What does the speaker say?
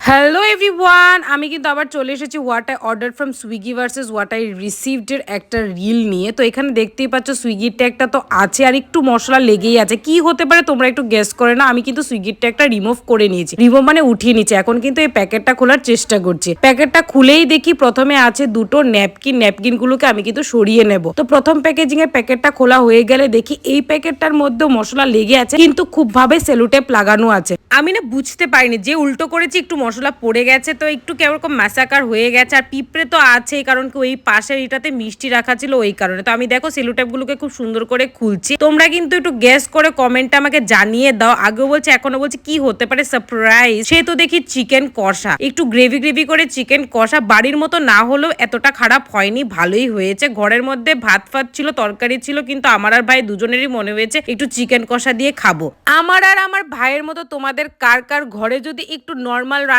Hello everyone, আমি কিন্তু আবার চলে এসেছি what I order from Swiggy versus what I received এর একটা রিল নিয়ে। তো এখানে দেখতেই পাচ্ছ সুইগির ট্যাগটা তো আছে আর একটু মশলা লেগেই আছে। কি হতে পারে তোমরা একটু গেস করে না। আমি কিন্তু সুইগির ট্যাগটা রিমুভ করে নিয়েছি, রিমুভ মানে উঠিয়ে নিয়েছি। এখন কিন্তু এই প্যাকেটটা খোলার চেষ্টা করছি। প্যাকেটটা খুলেই দেখি প্রথমে আছে দুটো ন্যাপকিন গুলোকে আমি কিন্তু সরিয়ে নেব। তো প্রথম প্যাকেজিং এর প্যাকেটটা খোলা হয়ে গেলে দেখি এই প্যাকেটটার মধ্যেও মশলা লেগে আছে, কিন্তু খুব ভাবে সেলোটেপ লাগানো আছে। আমি না বুঝতে পারিনি, যে উল্টো করেছি একটু মশলা পড়ে গেছে, তো একটু কেরকম ম্যাসাকার হয়ে গেছে। আর পিঁপড়ে তো আছেই, কারণ কি ওই পাশের এটাতে মিষ্টি রাখা ছিল ওই কারণে। তো আমি দেখো সেলোটেপগুলোকে খুব সুন্দর করে খুলছি। তোমরা কিন্তু একটু গেস করে কমেন্টে আমাকে জানিয়ে দাও। আগেও বলছি এখনো বলছি কি হতে পারে সারপ্রাইজ। সে তো দেখি চিকেন কষা, একটু গ্রেভি করে চিকেন কষা। বাড়ির মতো না হলেও এতটা খারাপ হয়নি, ভালোই হয়েছে। ঘরের মধ্যে ভাত ছিল, তরকারি ছিল, কিন্তু আমার আর ভাই দুজনেরই মনে হয়েছে একটু চিকেন কষা দিয়ে খাবো। আমার আর আমার ভাইয়ের মতো তোমাদের কার কার ঘরে যদি একটু নর্মাল রান্না